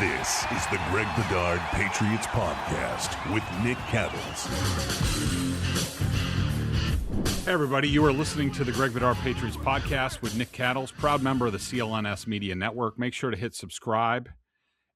This is the Greg Bedard Patriots Podcast with Nick Cattles. Hey everybody, you are listening to the Greg Bedard Patriots Podcast with Nick Cattles, proud member of the CLNS Media Network. Make sure to hit subscribe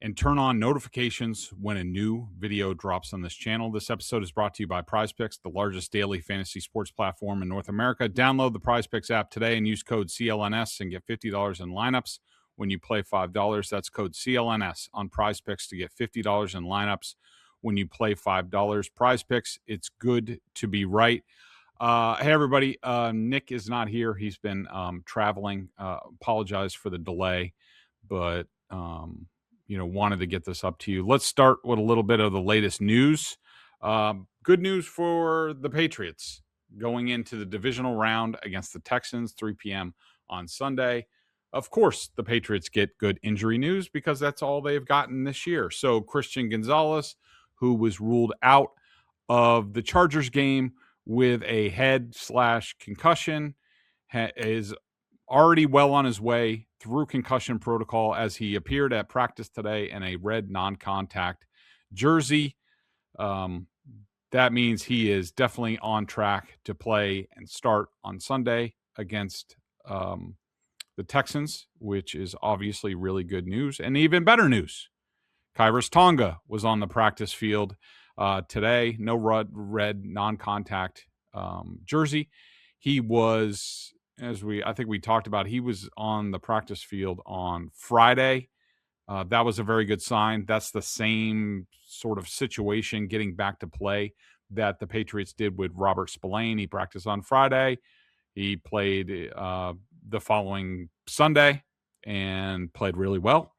and turn on notifications when a new video drops on this channel. This episode is brought to you by PrizePicks, the largest daily fantasy sports platform in North America. Download the PrizePicks app today and use code CLNS and get $50 in lineups when you play $5. That's code CLNS on PrizePicks to get $50 in lineups when you play $5. PrizePicks, it's good to be right. Hey, everybody. Nick is not here. He's been traveling. Apologize for the delay, but, wanted to get this up to you. Let's start with a little bit of the latest news. Good news for the Patriots going into the divisional round against the Texans, 3 p.m. on Sunday. Of course, the Patriots get good injury news because that's all they've gotten this year. So Christian Gonzalez, who was ruled out of the Chargers game with a head/concussion, is already well on his way through concussion protocol as he appeared at practice today in a red non-contact jersey. That means he is definitely on track to play and start on Sunday against the Texans, which is obviously really good news. And even better news, Khyiris Tonga was on the practice field today. No red non-contact jersey. He was, I think we talked about, he was on the practice field on Friday. That was a very good sign. That's the same sort of situation getting back to play that the Patriots did with Robert Spillane. He practiced on Friday. He played the following Sunday and played really well.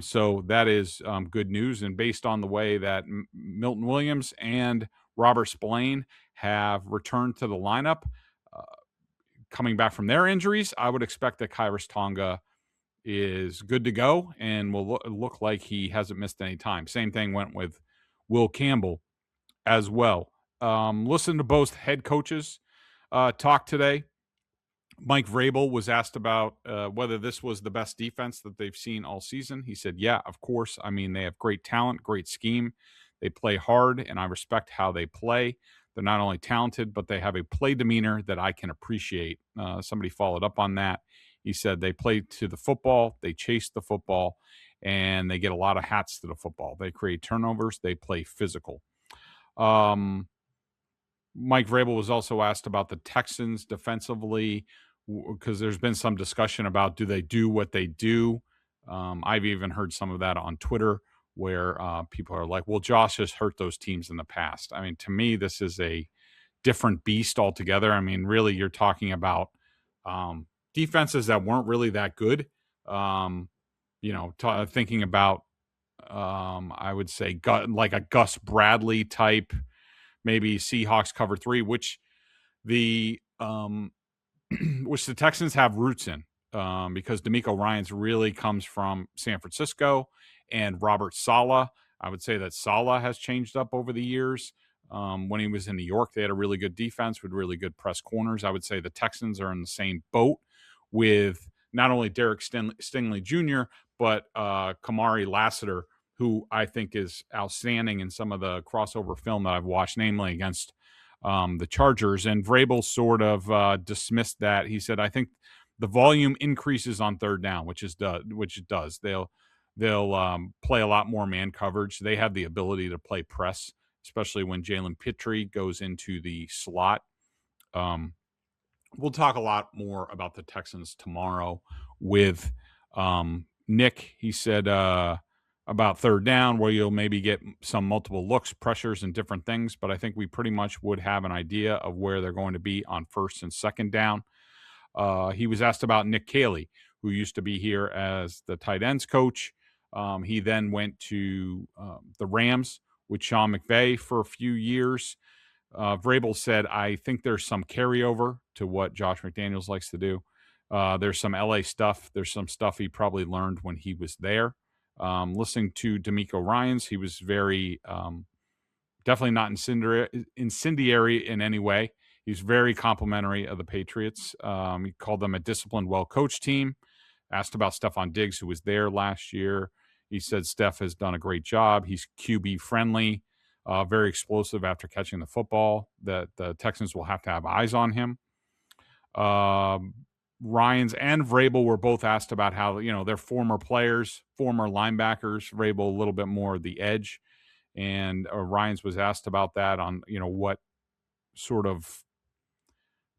So that is good news. And based on the way that Milton Williams and Robert Spillane have returned to the lineup, coming back from their injuries, I would expect that Khyiris Tonga is good to go and will look like he hasn't missed any time. Same thing went with Will Campbell as well. Listen to both head coaches talk today. Mike Vrabel was asked about whether this was the best defense that they've seen all season. He said, yeah, of course. I mean, they have great talent, great scheme. They play hard, and I respect how they play. They're not only talented, but they have a play demeanor that I can appreciate. Somebody followed up on that. He said they play to the football, they chase the football, and they get a lot of hats to the football. They create turnovers. They play physical. Mike Vrabel was also asked about the Texans defensively, because there's been some discussion about, do they do what they do? I've even heard some of that on Twitter where people are like, well, Josh has hurt those teams in the past. I mean, to me, this is a different beast altogether. I mean, really, you're talking about defenses that weren't really that good. Thinking about, I would say, like a Gus Bradley type, maybe Seahawks cover 3, which the Texans have roots in, because DeMeco Ryans really comes from San Francisco, and Robert Saleh. I would say that Saleh has changed up over the years. When he was in New York, they had a really good defense with really good press corners. I would say the Texans are in the same boat with not only Derek Stingley Jr., but Kamari Lassiter, who I think is outstanding in some of the crossover film that I've watched, namely against the Chargers. And Vrabel sort of dismissed that. He said, I think the volume increases on third down, which it does. They'll play a lot more man coverage. They have the ability to play press, especially when Jalen Pitre goes into the slot. We'll talk a lot more about the Texans tomorrow with Nick. He said about third down, where you'll maybe get some multiple looks, pressures, and different things. But I think we pretty much would have an idea of where they're going to be on first and second down. He was asked about Nick Caley, who used to be here as the tight ends coach. He then went to the Rams with Sean McVay for a few years. Vrabel said, I think there's some carryover to what Josh McDaniels likes to do. There's some LA stuff. There's some stuff he probably learned when he was there. Listening to DeMeco Ryans, he was very definitely not incendiary in any way. He's very complimentary of the Patriots. He called them a disciplined, well-coached team. Asked about Stephon Diggs, who was there last year. He said Steph has done a great job. He's QB friendly, very explosive after catching the football. That the Texans will have to have eyes on him. Ryans and Vrabel were both asked about how, they're former players, former linebackers. Vrabel a little bit more the edge, and Ryans was asked about that on, what sort of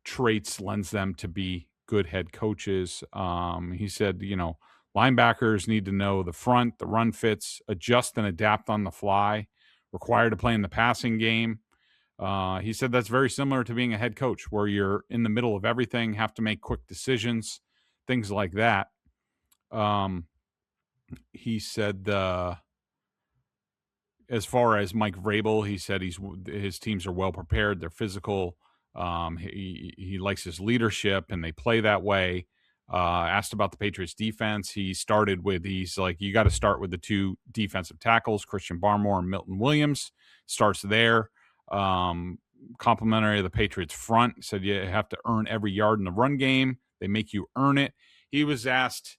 traits lends them to be good head coaches. He said, linebackers need to know the front, the run fits, adjust and adapt on the fly, required to play in the passing game. He said that's very similar to being a head coach, where you're in the middle of everything, have to make quick decisions, things like that. He said as far as Mike Vrabel, he said his teams are well prepared. They're physical. He likes his leadership, and they play that way. Asked about the Patriots defense, he's like, you got to start with the two defensive tackles, Christian Barmore and Milton Williams. Starts there. Complimentary of the Patriots front. Said you have to earn every yard in the run game. They make you earn it. He was asked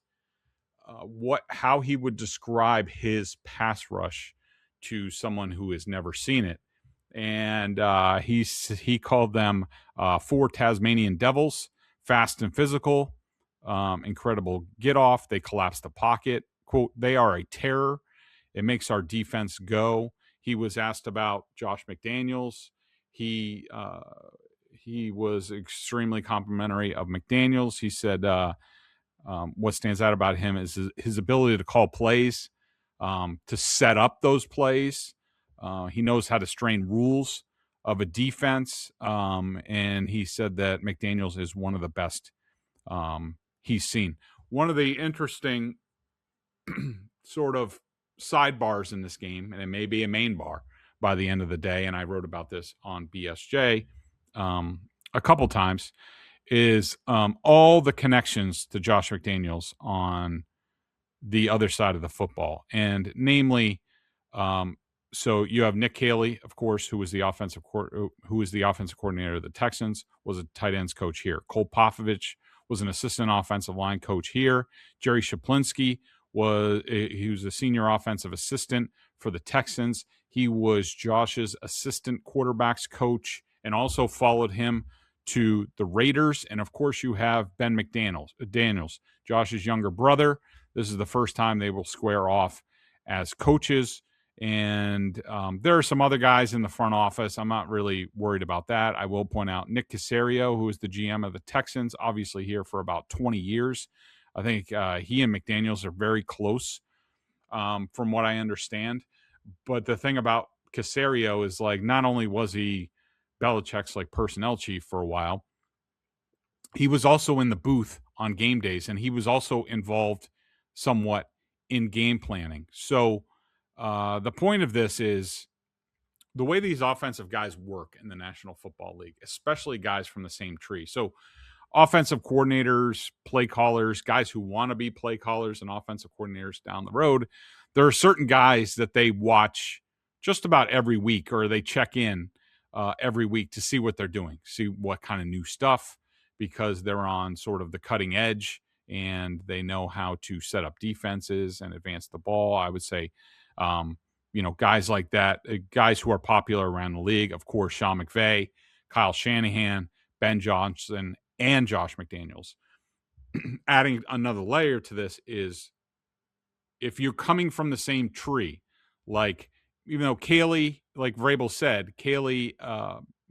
how he would describe his pass rush to someone who has never seen it. And he called them 4 Tasmanian devils, fast and physical, incredible get off. They collapse the pocket. Quote, they are a terror. It makes our defense go. He was asked about Josh McDaniels. He was extremely complimentary of McDaniels. He said what stands out about him is his ability to call plays, to set up those plays. He knows how to strain rules of a defense, and he said that McDaniels is one of the best he's seen. One of the interesting sort of sidebars in this game, and it may be a main bar by the end of the day, and I wrote about this on BSJ a couple times, is all the connections to Josh McDaniels on the other side of the football. And namely, so you have Nick Caley, of course, who was the offensive coordinator of the Texans, was a tight ends coach here. Cole Popovich was an assistant offensive line coach here. Jerry Shaplinski was a senior offensive assistant for the Texans. He was Josh's assistant quarterbacks coach and also followed him to the Raiders. And of course, you have Ben McDaniels, Josh's younger brother. This is the first time they will square off as coaches. And there are some other guys in the front office. I'm not really worried about that. I will point out Nick Caserio, who is the GM of the Texans, obviously here for about 20 years. I think he and McDaniels are very close from what I understand. But the thing about Caserio is, like, not only was he Belichick's personnel chief for a while, he was also in the booth on game days, and he was also involved somewhat in game planning. So the point of this is the way these offensive guys work in the National Football League, especially guys from the same tree. So offensive coordinators, play callers, guys who want to be play callers and offensive coordinators down the road, there are certain guys that they watch just about every week, or they check in every week to see what they're doing, see what kind of new stuff, because they're on sort of the cutting edge and they know how to set up defenses and advance the ball. I would say, guys like that, guys who are popular around the league, of course, Sean McVay, Kyle Shanahan, Ben Johnson, and Josh McDaniels. Adding another layer to this is, if you're coming from the same tree, even though Caley, like Vrabel said, Caley,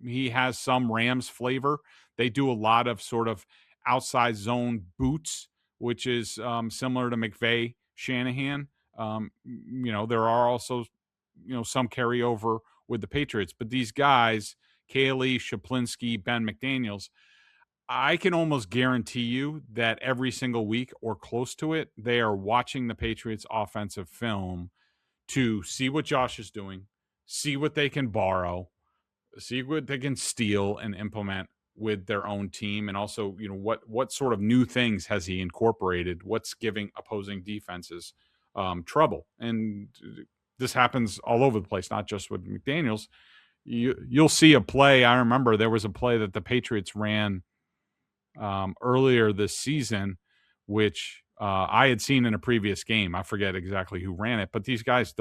he has some Rams flavor. They do a lot of sort of outside zone boots, which is similar to McVay, Shanahan. There are also, some carryover with the Patriots. But these guys, Caley, Shaplinski, Ben McDaniels, I can almost guarantee you that every single week or close to it, they are watching the Patriots offensive film to see what Josh is doing, see what they can borrow, see what they can steal and implement with their own team. And also, what sort of new things has he incorporated? What's giving opposing defenses trouble? And this happens all over the place, not just with McDaniels. You'll see a play. I remember there was a play that the Patriots ran earlier this season, which I had seen in a previous game, I forget exactly who ran it, but these guys,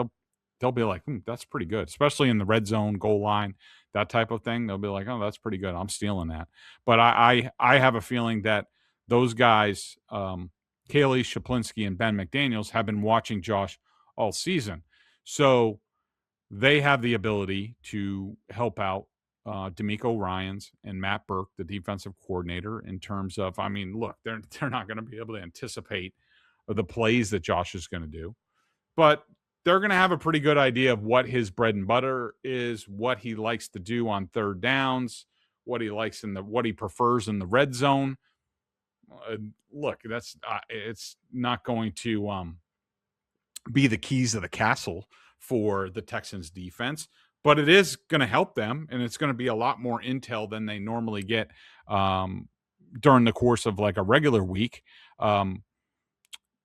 they'll be like, that's pretty good, especially in the red zone, goal line, that type of thing. They'll be like, oh, that's pretty good. I'm stealing that. But I have a feeling that those guys, Kaylee Shaplinski and Ben McDaniels, have been watching Josh all season. So they have the ability to help out DeMeco Ryans and Matt Burke, the defensive coordinator, in terms of, I mean, look, they're not going to be able to anticipate the plays that Josh is going to do, but they're going to have a pretty good idea of what his bread and butter is, what he likes to do on third downs, what he likes what he prefers in the red zone. Look, that's it's not going to be the keys of the castle for the Texans defense, but it is going to help them, and it's going to be a lot more intel than they normally get during the course of like a regular week.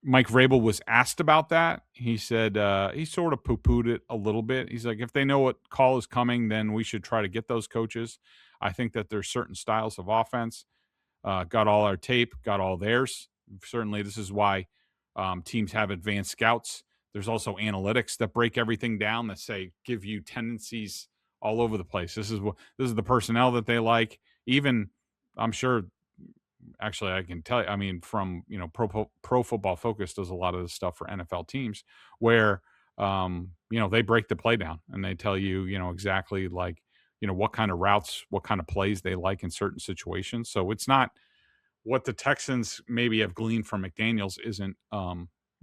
Mike Vrabel was asked about that. He said he sort of poo-pooed it a little bit. He's like, if they know what call is coming, then we should try to get those coaches. I think that there's certain styles of offense. Got all our tape, got all theirs. Certainly, this is why teams have advanced scouts. There's also analytics that break everything down that say give you tendencies all over the place. This is the personnel that they like. Even I'm sure. Actually, I can tell you. I mean, from Pro Football Focus does a lot of this stuff for NFL teams where they break the play down and they tell you exactly like what kind of routes, what kind of plays they like in certain situations. So it's not what the Texans maybe have gleaned from McDaniels isn't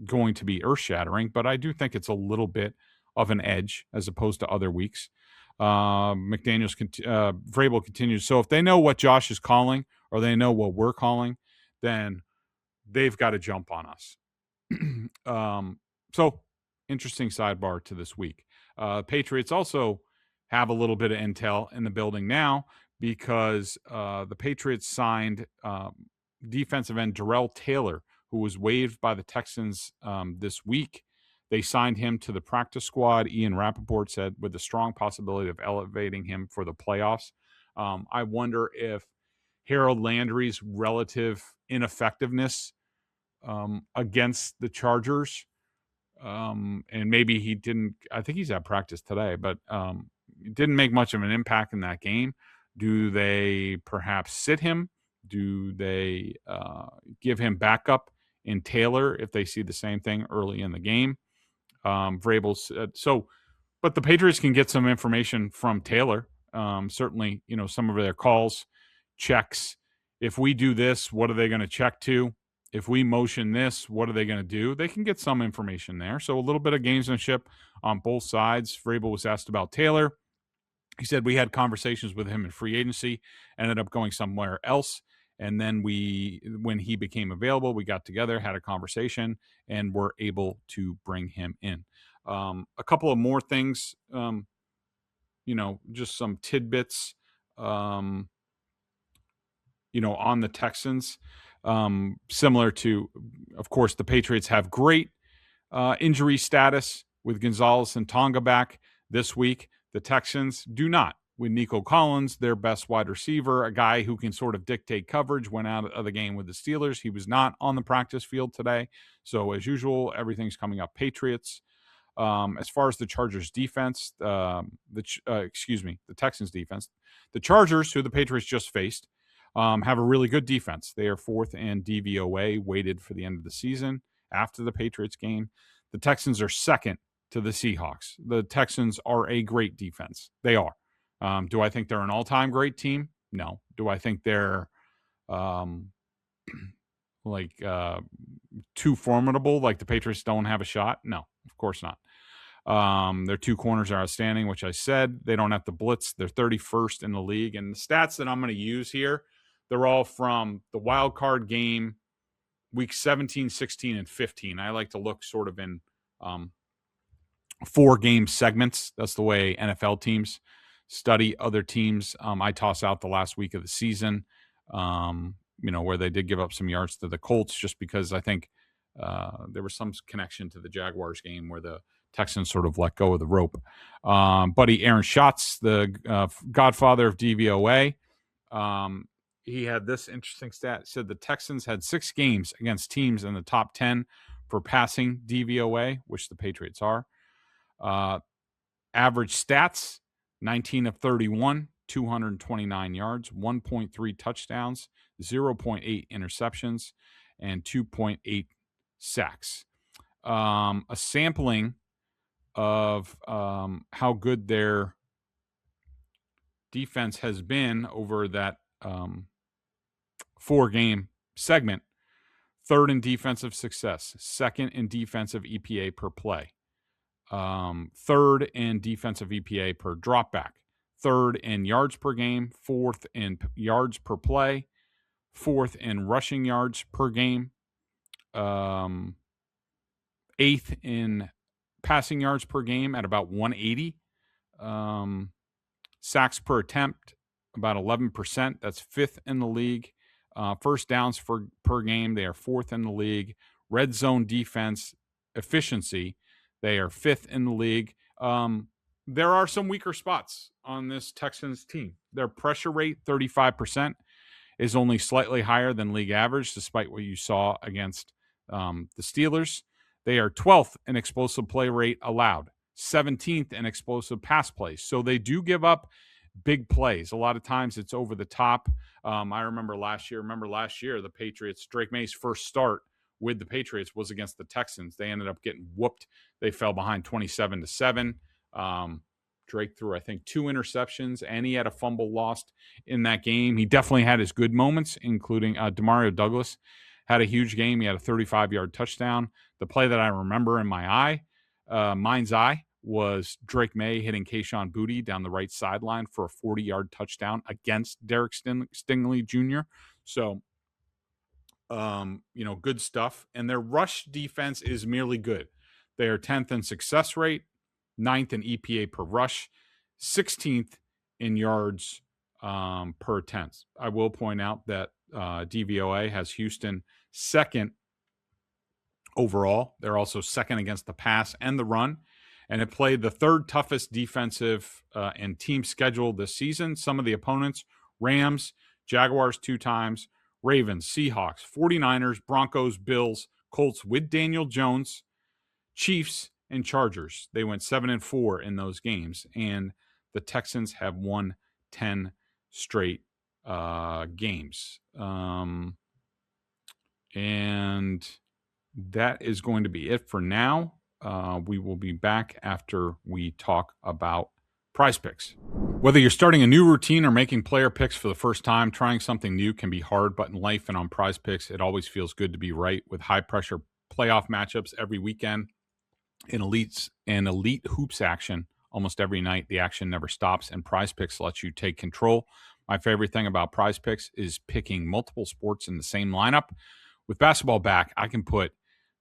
going to be earth-shattering, but I do think it's a little bit of an edge as opposed to other weeks. Vrabel continues. So if they know what Josh is calling or they know what we're calling, then they've got to jump on us. So interesting sidebar to this week. Patriots also have a little bit of intel in the building now because the Patriots signed defensive end Darrell Taylor, who was waived by the Texans this week. They signed him to the practice squad, Ian Rappaport said, with a strong possibility of elevating him for the playoffs. I wonder if Harold Landry's relative ineffectiveness against the Chargers, and maybe he didn't – I think he's at practice today, but didn't make much of an impact in that game. Do they perhaps sit him? Do they give him backup in Taylor if they see the same thing early in the game? Vrabel's but the Patriots can get some information from Taylor. Certainly, some of their calls, checks. If we do this, what are they going to check to? If we motion this, what are they going to do? They can get some information there. So a little bit of gamesmanship on both sides. Vrabel was asked about Taylor. He said we had conversations with him in free agency, ended up going somewhere else. And then when he became available, we got together, had a conversation, and were able to bring him in. A couple of more things, just some tidbits, on the Texans. Similar to, of course, the Patriots have great injury status with Gonzalez and Tonga back this week. The Texans do not. With Nico Collins, their best wide receiver, a guy who can sort of dictate coverage, went out of the game with the Steelers. He was not on the practice field today. So, as usual, everything's coming up Patriots. As far as the Chargers defense, the Texans defense, the Chargers, who the Patriots just faced, have a really good defense. They are fourth in DVOA, weighted for the end of the season after the Patriots game. The Texans are second to the Seahawks. The Texans are a great defense. They are. Do I think they're an all-time great team? No. Do I think they're too formidable, like the Patriots don't have a shot? No, of course not. Their two corners are outstanding, which I said. They don't have to blitz. They're 31st in the league. And the stats that I'm going to use here, they're all from the wild card game, week 17, 16, and 15. I like to look sort of in 4-game segments. That's the way NFL teams study other teams. I toss out the last week of the season, where they did give up some yards to the Colts, just because I think there was some connection to the Jaguars game where the Texans sort of let go of the rope. Buddy Aaron Schatz, the godfather of DVOA, he had this interesting stat. It said the Texans had 6 games against teams in the top 10 for passing DVOA, which the Patriots are. Average stats, 19 of 31, 229 yards, 1.3 touchdowns, 0.8 interceptions, and 2.8 sacks. A sampling of how good their defense has been over that 4-game segment. 3rd in defensive success, 2nd in defensive EPA per play, 3rd in defensive EPA per dropback, 3rd in yards per game, 4th in yards per play, 4th in rushing yards per game, 8th in passing yards per game at about 180, sacks per attempt about 11%. That's 5th in the league. First downs per game, they are 4th in the league. Red zone defense efficiency, they are 5th in the league. There are some weaker spots on this Texans team. Their pressure rate, 35%, is only slightly higher than league average, despite what you saw against the Steelers. They are 12th in explosive play rate allowed, 17th in explosive pass plays. So they do give up big plays. A lot of times it's over the top. I remember last year, the Patriots, Drake May's first start with the Patriots was against the Texans. They ended up getting whooped. They fell behind 27-7. Drake threw, I think, 2 interceptions, and he had a fumble lost in that game. He definitely had his good moments, including Demario Douglas had a huge game. He had a 35-yard touchdown. The play that I remember in my mind's eye, was Drake May hitting Kayshon Boutte down the right sideline for a 40-yard touchdown against Derek Stingley Jr. So, good stuff. And their rush defense is merely good. They are 10th in success rate, 9th in EPA per rush, 16th in yards per attempt. I will point out that DVOA has Houston 2nd overall. They're also 2nd against the pass and the run. And it played the 3rd toughest defensive and team schedule this season. Some of the opponents, Rams, Jaguars 2 times, Ravens, Seahawks, 49ers, Broncos, Bills, Colts with Daniel Jones, Chiefs, and Chargers. They went 7-4 in those games. And the Texans have won 10 straight games. And that is going to be it for now. We will be back after we talk about PrizePicks. Whether you're starting a new routine or making player picks for the first time, trying something new can be hard, but in life and on PrizePicks, it always feels good to be right. With high-pressure playoff matchups every weekend and elite hoops action almost every night, the action never stops, and PrizePicks lets you take control. My favorite thing about PrizePicks is picking multiple sports in the same lineup. With basketball back, I can put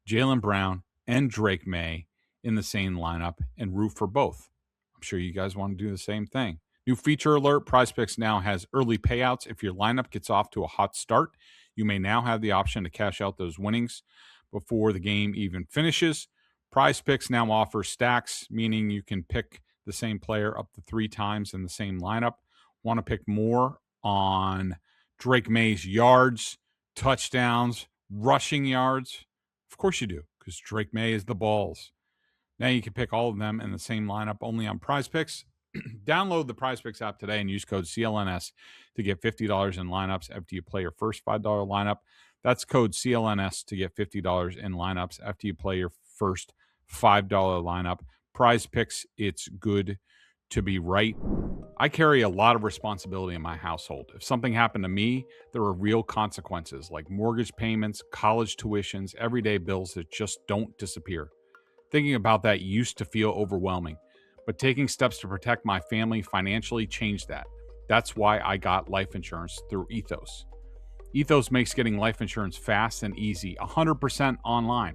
Jaylen Brown and Drake May in the same lineup and root for both. I'm sure you guys want to do the same thing. New feature alert, PrizePicks now has early payouts. If your lineup gets off to a hot start, you may now have the option to cash out those winnings before the game even finishes. PrizePicks now offers stacks, meaning you can pick the same player up to 3 times in the same lineup. Want to pick more on Drake May's yards, touchdowns, rushing yards? Of course you do, because Drake May is the balls. Now you can pick all of them in the same lineup only on PrizePicks. Download the PrizePicks app today and use code CLNS to get $50 in lineups after you play your first $5 lineup. That's code CLNS to get $50 in lineups after you play your first $5 lineup. PrizePicks, it's good to be right. I carry a lot of responsibility in my household. If something happened to me, there are real consequences like mortgage payments, college tuitions, everyday bills that just don't disappear. Thinking about that used to feel overwhelming, but taking steps to protect my family financially changed that. That's why I got life insurance through Ethos. Ethos makes getting life insurance fast and easy, 100% online.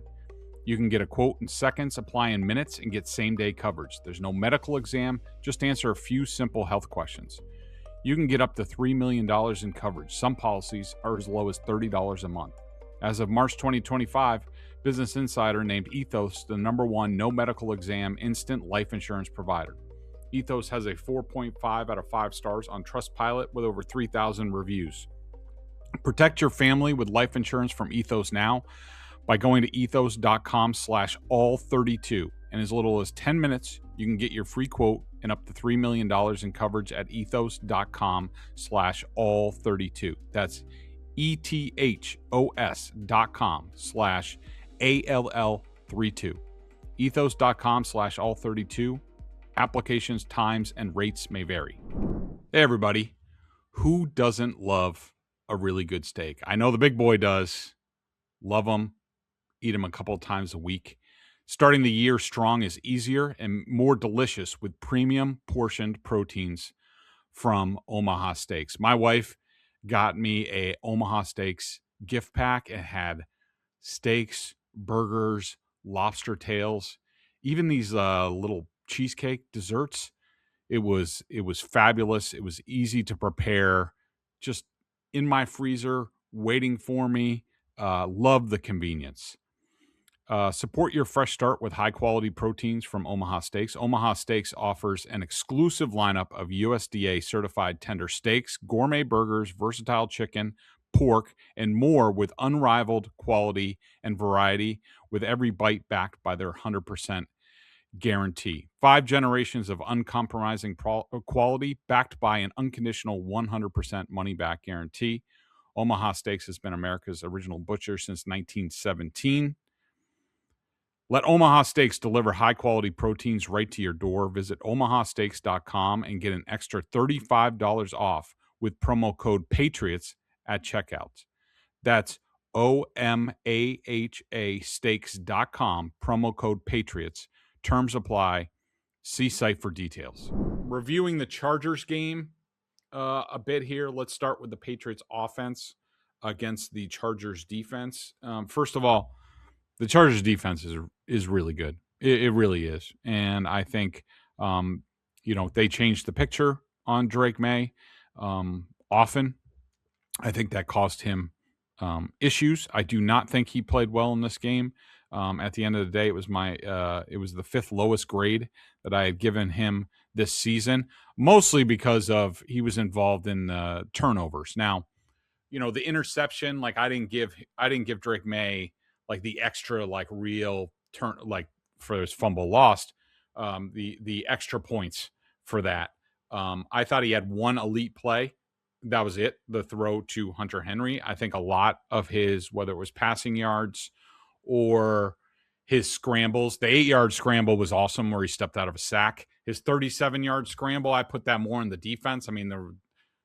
You can get a quote in seconds, apply in minutes, and get same-day coverage. There's no medical exam, just answer a few simple health questions. You can get up to $3 million in coverage. Some policies are as low as $30 a month. As of March 2025, Business Insider named Ethos the #1 no medical exam instant life insurance provider. Ethos has a 4.5 out of 5 stars on Trustpilot with over 3,000 reviews. Protect your family with life insurance from Ethos now by going to ethos.com/all32. In as little as 10 minutes, you can get your free quote and up to $3 million in coverage at ethos.com/all32. That's ethos.com/ALL32. Ethos.com/all32. Applications, times, and rates may vary. Hey, everybody. Who doesn't love a really good steak? I know the big boy does. Love them. Eat them a couple of times a week. Starting the year strong is easier and more delicious with premium portioned proteins from Omaha Steaks. My wife got me a Omaha Steaks gift pack. It had steaks, burgers, lobster tails, even these little cheesecake desserts. It was fabulous. It was easy to prepare, just in my freezer, waiting for me. Love the convenience. Support your fresh start with high-quality proteins from Omaha Steaks. Omaha Steaks offers an exclusive lineup of USDA-certified tender steaks, gourmet burgers, versatile chicken, pork, and more with unrivaled quality and variety, with every bite backed by their 100% guarantee. 5 generations of uncompromising quality backed by an unconditional 100% money-back guarantee. Omaha Steaks has been America's original butcher since 1917. Let Omaha Steaks deliver high-quality proteins right to your door. Visit omahasteaks.com and get an extra $35 off with promo code PATRIOTS at checkout. That's OMAHA steaks.com, promo code PATRIOTS. Terms apply. See site for details. Reviewing the Chargers game a bit here. Let's start with the Patriots offense against the Chargers defense. First of all, the Chargers defense is really good. It really is. And I think, they changed the picture on Drake May often. I think that cost him issues. I do not think he played well in this game. At the end of the day, it was the 5th lowest grade that I had given him this season, mostly because of he was involved in turnovers. Now, the interception, like I didn't give Drake May like the extra real turn for his fumble lost, the extra points for that. I thought he had one elite play. That was it, the throw to Hunter Henry. I think a lot of his, whether it was passing yards or his scrambles, the 8-yard scramble was awesome where he stepped out of a sack. His 37-yard scramble, I put that more in the defense. I mean,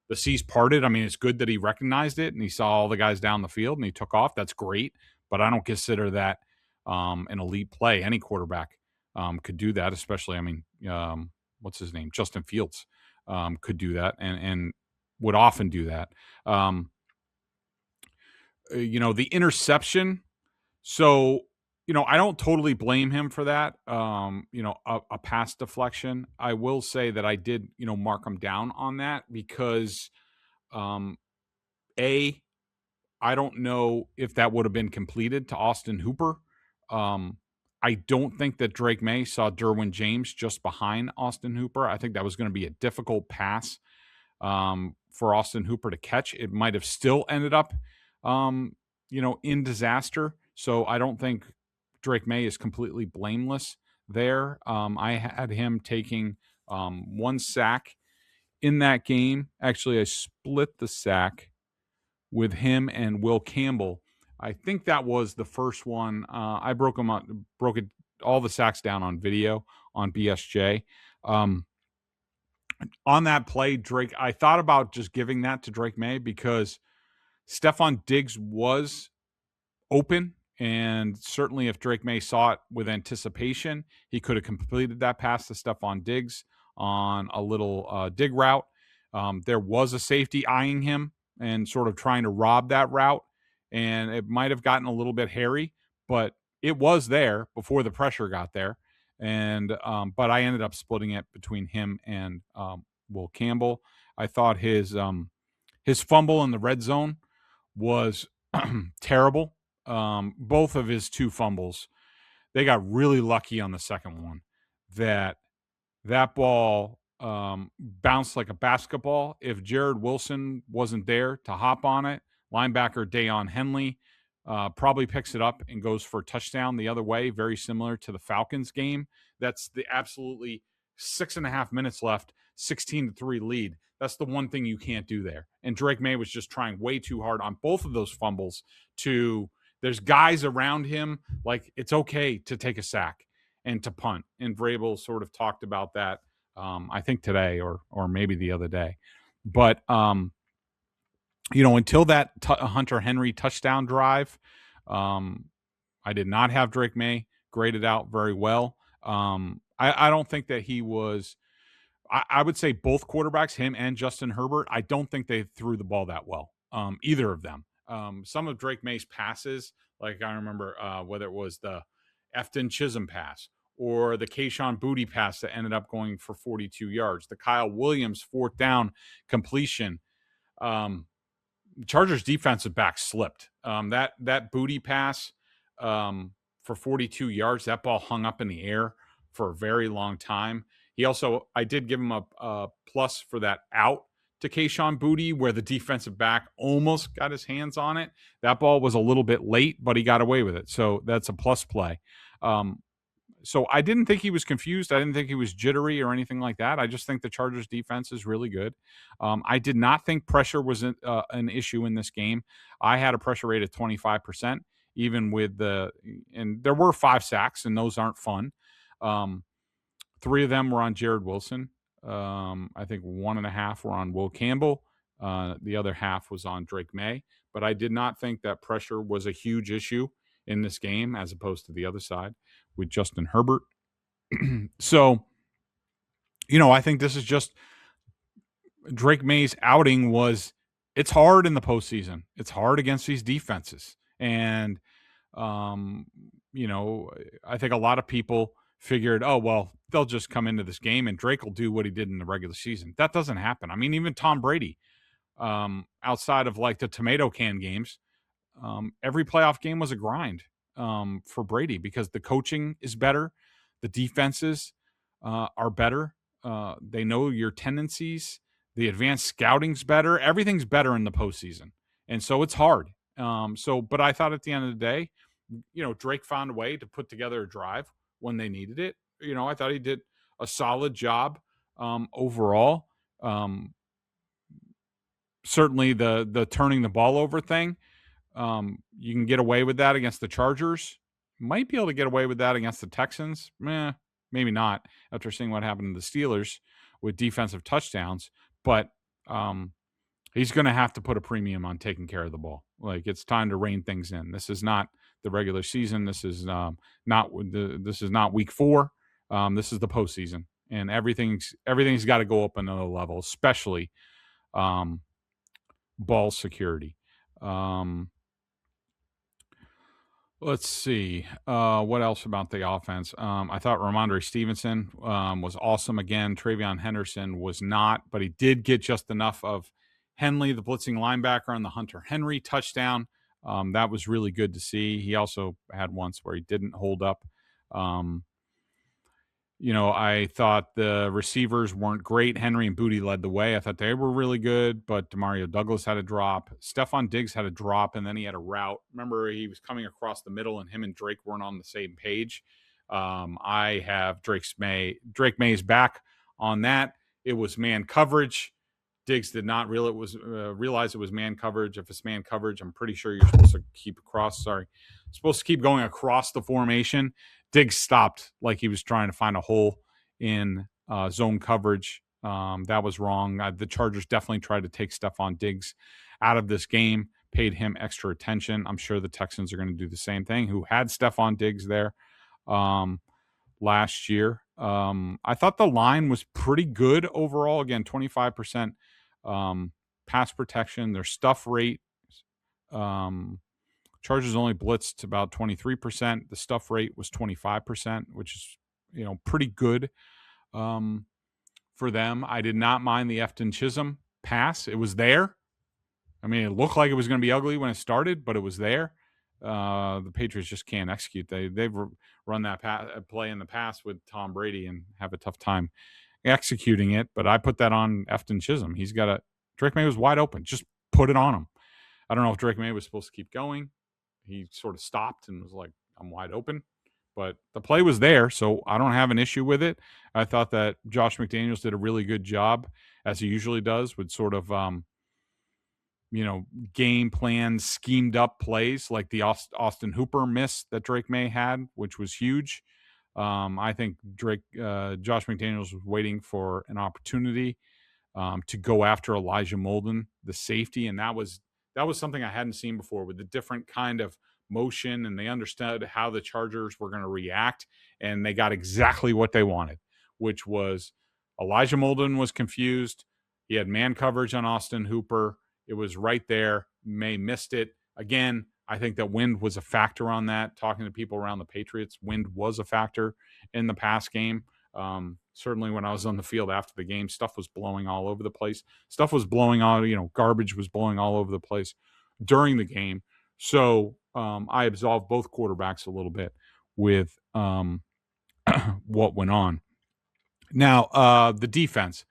the seas parted. I mean, it's good that he recognized it and he saw all the guys down the field and he took off. That's great. But I don't consider that an elite play. Any quarterback could do that, especially, what's his name? Justin Fields could do that and would often do that. The interception. So, I don't totally blame him for that. A pass deflection. I will say that I did, mark him down on that because, I don't know if that would have been completed to Austin Hooper. I don't think that Drake May saw Derwin James just behind Austin Hooper. I think that was going to be a difficult pass for Austin Hooper to catch. It might have still ended up, in disaster. So I don't think Drake May is completely blameless there. I had him taking 1 sack in that game. Actually, I split the sack with him and Will Campbell. I think that was the first one. I broke all the sacks down on video on BSJ. On that play, I thought about just giving that to Drake May because Stephon Diggs was open, and certainly if Drake May saw it with anticipation, he could have completed that pass to Stephon Diggs on a little dig route. There was a safety eyeing him and sort of trying to rob that route, and it might have gotten a little bit hairy, but it was there before the pressure got there. And but I ended up splitting it between him and Will Campbell. I thought his fumble in the red zone was terrible. Both of his 2 fumbles, they got really lucky on the second one that ball bounced like a basketball. If Jared Wilson wasn't there to hop on it linebacker Dayon Henley probably picks it up and goes for a touchdown the other way, very similar to the Falcons game. That's the absolutely 6.5 minutes left, 16-3 lead. That's the one thing you can't do there. And Drake May was just trying way too hard on both of those fumbles there's guys around him, like it's okay to take a sack and to punt. And Vrabel sort of talked about that, I think today or maybe the other day. But, until that Hunter Henry touchdown drive, I did not have Drake May graded out very well. I don't think that he was I would say both quarterbacks, him and Justin Herbert, I don't think they threw the ball that well, either of them. Some of Drake May's passes, like I remember whether it was the Efton Chisholm pass or the Kayshon Boutte pass that ended up going for 42 yards, the Kyle Williams 4th down completion. Chargers defensive back slipped. That Boutte pass for 42 yards, that ball hung up in the air for a very long time. I did give him a plus for that out to Kayshon Boutte where the defensive back almost got his hands on it. That ball was a little bit late, but he got away with it. So that's a plus play. So I didn't think he was confused. I didn't think he was jittery or anything like that. I just think the Chargers defense is really good. I did not think pressure was an issue in this game. I had a pressure rate of 25%, even with and there were 5 sacks, and those aren't fun. 3 of them were on Jared Wilson. I think 1.5 were on Will Campbell. The other half was on Drake May. But I did not think that pressure was a huge issue in this game as opposed to the other side with Justin Herbert. So, I think this is just Drake May's outing it's hard in the postseason. It's hard against these defenses. And, I think a lot of people figured, oh, well, they'll just come into this game and Drake will do what he did in the regular season. That doesn't happen. I mean, even Tom Brady, outside of like the tomato can games, every playoff game was a grind for Brady because the coaching is better. The defenses are better. They know your tendencies. The advanced scouting's better. Everything's better in the postseason. And so it's hard. But I thought at the end of the day, Drake found a way to put together a drive when they needed it. I thought he did a solid job overall. Certainly the turning the ball over thing, you can get away with that against the Chargers. Might be able to get away with that against the Texans. Maybe not after seeing what happened to the Steelers with defensive touchdowns. But he's going to have to put a premium on taking care of the ball. Like, it's time to rein things in. This is not the regular season. This is not week 4. This is the postseason, and everything's got to go up another level, especially ball security. Let's see. What else about the offense? I thought Ramondre Stevenson was awesome again. Travion Henderson was not, but he did get just enough of Henley, the blitzing linebacker, on the Hunter Henry touchdown. That was really good to see. He also had once where he didn't hold up. I thought the receivers weren't great. Henry and Boutte led the way. I thought they were really good, but Demario Douglas had a drop. Stephon Diggs had a drop, and then he had a route. Remember, he was coming across the middle, and him and Drake weren't on the same page. I have Drake May's back on that. It was man coverage. Diggs did not realize it was man coverage. If it's man coverage, I'm pretty sure you're supposed to keep going across the formation. Diggs stopped like he was trying to find a hole in zone coverage. That was wrong. The Chargers definitely tried to take Stephon Diggs out of this game, paid him extra attention. I'm sure the Texans are going to do the same thing, who had Stephon Diggs there last year. I thought the line was pretty good overall. Again, 25% pass protection. Their stuff rate, Chargers only blitzed about 23%. The stuff rate was 25%, which is, pretty good for them. I did not mind the Efton Chisholm pass. It was there. I mean, it looked like it was going to be ugly when it started, but it was there. The Patriots just can't execute. They've run that play in the past with Tom Brady and have a tough time executing it. But I put that on Efton Chisholm. Drake May was wide open. Just put it on him. I don't know if Drake May was supposed to keep going. He sort of stopped and was like, I'm wide open. But the play was there, so I don't have an issue with it. I thought that Josh McDaniels did a really good job, as he usually does, with sort of game plan, schemed up plays like the Austin Hooper miss that Drake May had, which was huge. I think Josh McDaniels was waiting for an opportunity to go after Elijah Molden, the safety, and that was something I hadn't seen before, with the different kind of motion, and they understood how the Chargers were going to react, and they got exactly what they wanted, which was Elijah Molden was confused. He had man coverage on Austin Hooper. It was right there. May missed it. Again, I think that wind was a factor on that. Talking to people around the Patriots, wind was a factor in the pass game. Certainly when I was on the field after the game, stuff was blowing all over the place. Stuff was blowing all, garbage was blowing all over the place during the game. So I absolved both quarterbacks a little bit with what went on. Now, the defense.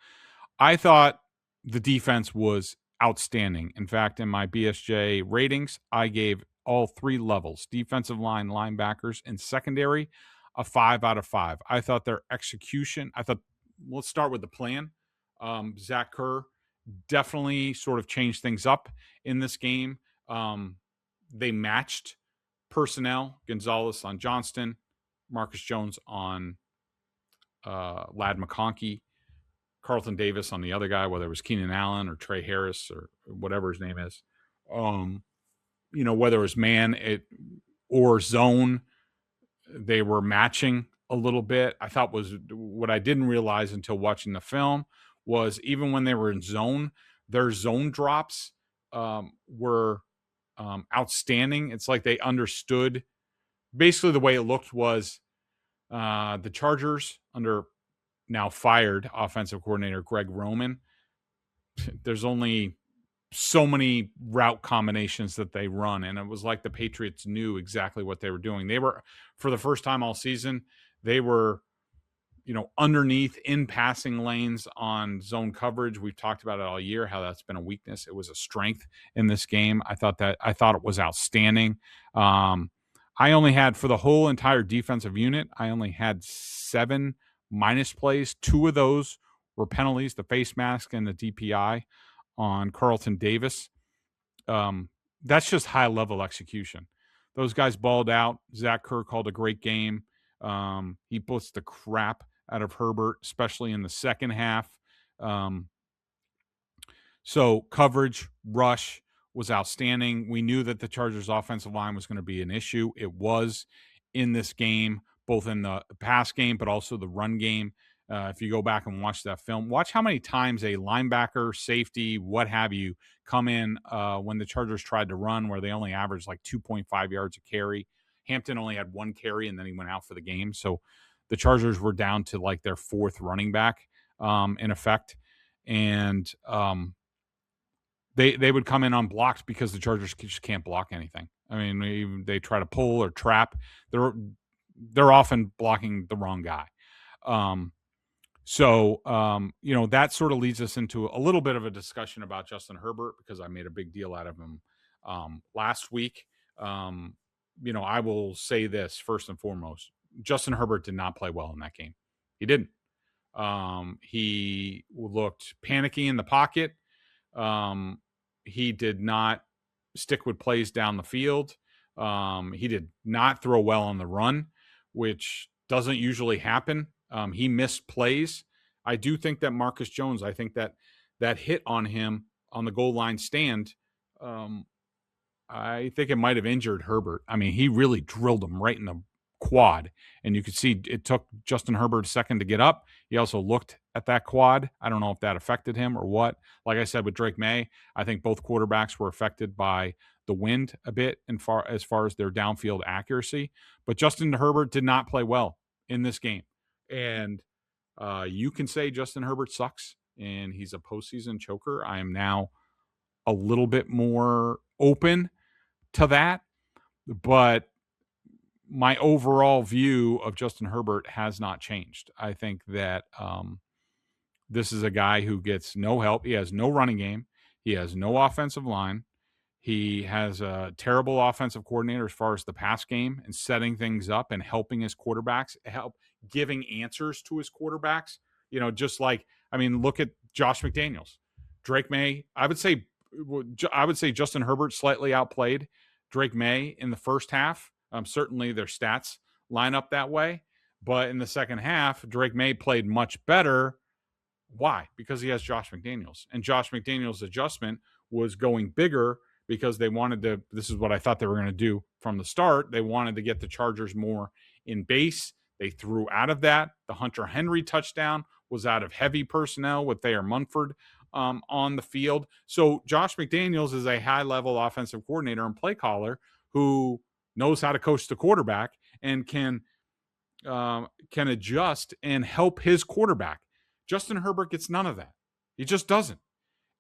I thought the defense was outstanding. In fact, in my BSJ ratings, I gave all three levels, defensive line, linebackers, and secondary, a 5 out of 5. I thought their execution, let's start with the plan. Zach Kerr definitely sort of changed things up in this game. They matched personnel, Gonzalez on Johnston, Marcus Jones on Ladd McConkey, Carlton Davis on the other guy, whether it was Keenan Allen or Trey Harris or whatever his name is. Whether it was man or zone, they were matching a little bit. I thought was what I didn't realize until watching the film was even when they were in zone, their zone drops were outstanding. It's like they understood. Basically, the way it looked was the Chargers under now fired offensive coordinator Greg Roman. There's only so many route combinations that they run, and it was like the Patriots knew exactly what they were doing. They were, for the first time all season, they were underneath in passing lanes on zone coverage. We've talked about it all year, how that's been a weakness. It was a strength in this game. I thought it was outstanding. I only had, for the whole entire defensive unit, I only had 7 minus plays. 2 of those were penalties, the face mask and the DPI on Carlton Davis. That's just high-level execution. Those guys balled out. Zach Kerr called a great game. He puts the crap out of Herbert, especially in the second half. So coverage, rush was outstanding. We knew that the Chargers' offensive line was going to be an issue. It was in this game, both in the pass game, but also the run game. If you go back and watch that film, watch how many times a linebacker, safety, what have you, come in when the Chargers tried to run, where they only averaged like 2.5 yards a carry. Hampton only had 1 carry, and then he went out for the game. So the Chargers were down to like their 4th running back in effect. And they would come in unblocked because the Chargers just can't block anything. I mean, they try to pull or trap. They're often blocking the wrong guy. So that sort of leads us into a little bit of a discussion about Justin Herbert, because I made a big deal out of him last week. I will say this first and foremost. Justin Herbert did not play well in that game. He didn't. He looked panicky in the pocket. He did not stick with plays down the field. He did not throw well on the run, which doesn't usually happen. He missed plays. I do think that Marcus Jones, I think that hit on him on the goal line stand, I think it might have injured Herbert. I mean, he really drilled him right in the quad, and you could see it took Justin Herbert a second to get up. He also looked at that quad. I don't know if that affected him or what. Like I said with Drake May, I think both quarterbacks were affected by the wind a bit as far as their downfield accuracy. But Justin Herbert did not play well in this game. And you can say Justin Herbert sucks and he's a postseason choker. I am now a little bit more open to that. But my overall view of Justin Herbert has not changed. I think that this is a guy who gets no help. He has no running game. He has no offensive line. He has a terrible offensive coordinator as far as the pass game and setting things up and helping his quarterbacks, giving answers to his quarterbacks. Just like, look at Josh McDaniels. Drake May, I would say Justin Herbert slightly outplayed Drake May in the first half. Certainly their stats line up that way. But in the second half, Drake May played much better. Why? Because he has Josh McDaniels. And Josh McDaniels' adjustment was going bigger because they wanted to, this is what I thought they were going to do from the start. They wanted to get the Chargers more in base. They threw out of that. The Hunter Henry touchdown was out of heavy personnel with Thayer Munford on the field. So Josh McDaniels is a high-level offensive coordinator and play caller who knows how to coach the quarterback and can adjust and help his quarterback. Justin Herbert gets none of that. He just doesn't.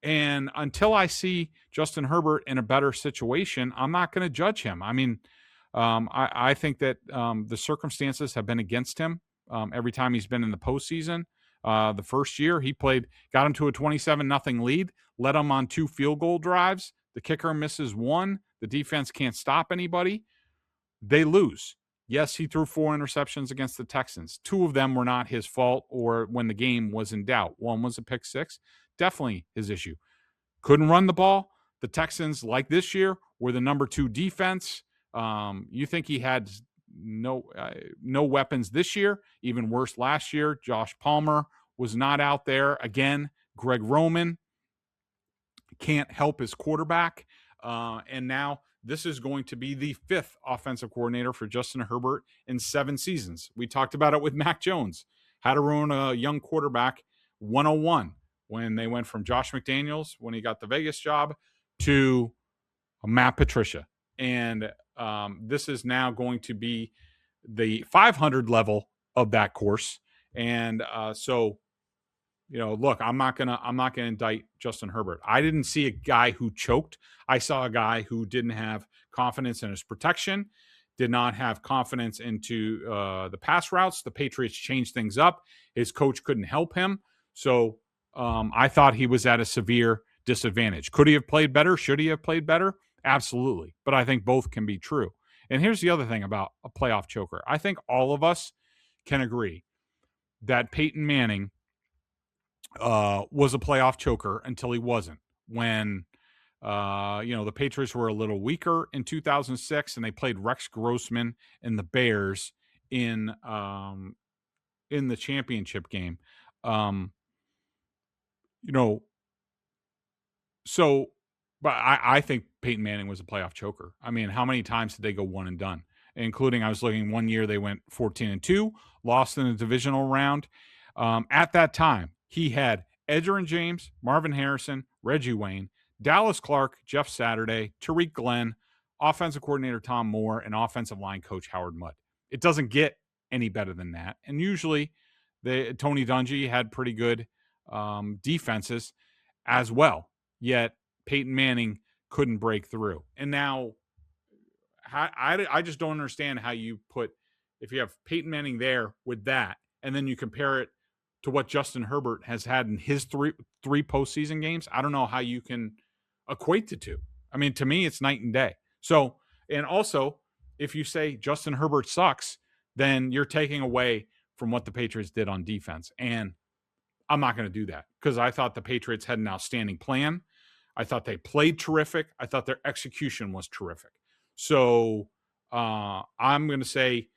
And until I see Justin Herbert in a better situation, I'm not going to judge him. I think that the circumstances have been against him every time he's been in the postseason. The first year he played, got him to a 27-0 lead, led him on 2 field goal drives. The kicker misses 1. The defense can't stop anybody. They lose. Yes, he threw 4 interceptions against the Texans. 2 of them were not his fault or when the game was in doubt. 1 was a pick 6. Definitely his issue. Couldn't run the ball. The Texans, like this year, were the number 2 defense. You think he had no weapons this year, even worse last year. Josh Palmer was not out there. Again, Greg Roman can't help his quarterback. And now this is going to be the 5th offensive coordinator for Justin Herbert in 7 seasons. We talked about it with Mac Jones. How to ruin a young quarterback 101 when they went from Josh McDaniels, when he got the Vegas job, to Matt Patricia. And this is now going to be the 500 level of that course. And look, I'm not gonna indict Justin Herbert. I didn't see a guy who choked. I saw a guy who didn't have confidence in his protection, did not have confidence into the pass routes. The Patriots changed things up. His coach couldn't help him. So I thought he was at a severe disadvantage. Could he have played better? Should he have played better? Absolutely. But I think both can be true. And here's the other thing about a playoff choker. I think all of us can agree that Peyton Manning was a playoff choker until he wasn't. When the Patriots were a little weaker in 2006 and they played Rex Grossman and the Bears in the championship game. But I think Peyton Manning was a playoff choker. How many times did they go one and done? Including, I was looking, one year they went 14-2, lost in the divisional round. At that time, he had Edgerrin James, Marvin Harrison, Reggie Wayne, Dallas Clark, Jeff Saturday, Tariq Glenn, offensive coordinator Tom Moore, and offensive line coach Howard Mudd. It doesn't get any better than that. And usually, Tony Dungy had pretty good defenses as well. Yet Peyton Manning couldn't break through. And now, I just don't understand how you if you have Peyton Manning there with that, and then you compare it to what Justin Herbert has had in his three postseason games. I don't know how you can equate the two. To me, it's night and day. So, and also, if you say Justin Herbert sucks, then you're taking away from what the Patriots did on defense. And I'm not going to do that because I thought the Patriots had an outstanding plan. I thought they played terrific. I thought their execution was terrific. So I'm going to say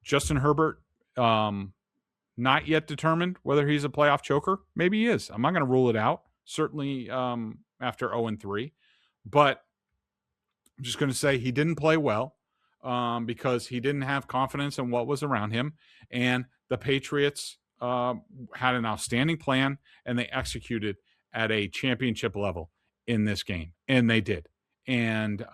Justin Herbert, not yet determined whether he's a playoff choker. Maybe he is. I'm not going to rule it out, certainly after 0-3. But I'm just going to say he didn't play well because he didn't have confidence in what was around him. And the Patriots had an outstanding plan, and they executed at a championship level in this game. And they did. And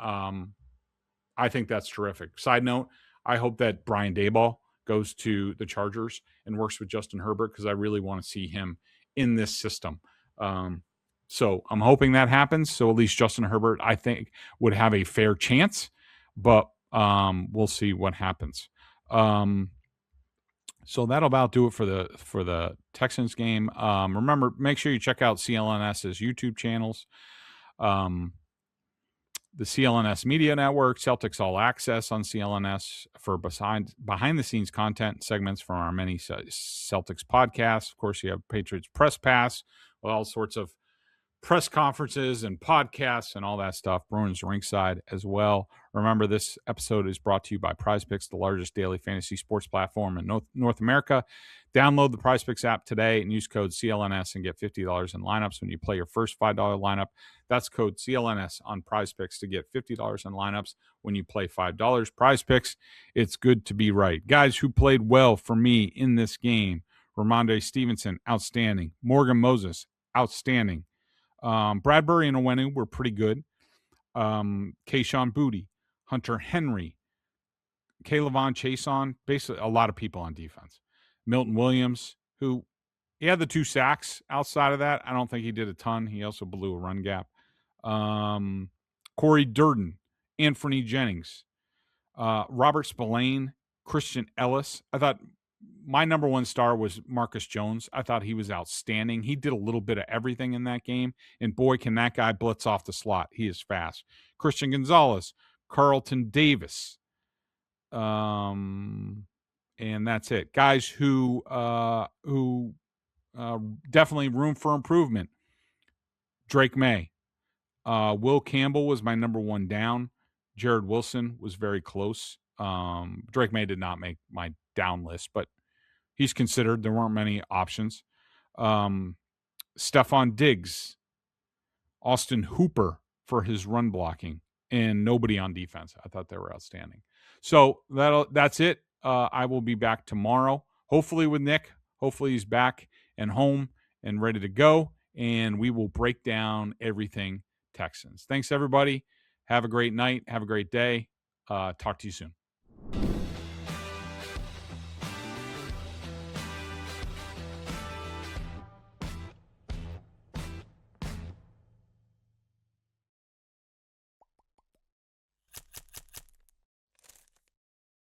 I think that's terrific. Side note, I hope that Brian Daboll goes to the Chargers and works with Justin Herbert because I really want to see him in this system. So I'm hoping that happens. So at least Justin Herbert, I think, would have a fair chance, but we'll see what happens. So that'll about do it for the Texans game. Remember, make sure you check out CLNS's YouTube channels. the CLNS Media Network, Celtics All Access on CLNS for behind-the-scenes content segments from our many Celtics podcasts. Of course, you have Patriots Press Pass with all sorts of press conferences and podcasts and all that stuff. Bruins Ringside as well. Remember, this episode is brought to you by PrizePicks, the largest daily fantasy sports platform in North America. Download the PrizePicks app today and use code CLNS and get $50 in lineups when you play your first $5 lineup. That's code CLNS on PrizePicks to get $50 in lineups when you play $5. PrizePicks, it's good to be right. Guys who played well for me in this game: Ramondre Stevenson, outstanding. Morgan Moses, outstanding. Bradbury and Owenu were pretty good. Keyshawn Boutte, Hunter Henry, Kayvon Chason, basically a lot of people on defense. Milton Williams, who he had the 2 sacks. Outside of that, I don't think he did a ton. He also blew a run gap. Corey Durden, Anthony Jennings, Robert Spillane, Christian Ellis. I thought my number one star was Marcus Jones. I thought he was outstanding. He did a little bit of everything in that game, and boy, can that guy blitz off the slot. He is fast. Christian Gonzalez, Carlton Davis, and that's it. Guys who definitely room for improvement. Drake May. Will Campbell was my number one down. Jared Wilson was very close. Drake May did not make my down list, but he's considered. There weren't many options. Stephon Diggs, Austin Hooper for his run blocking, and nobody on defense. I thought they were outstanding. So that's it. I will be back tomorrow, hopefully with Nick. Hopefully he's back and home and ready to go, and we will break down everything Texans. Thanks, everybody. Have a great night. Have a great day. Talk to you soon.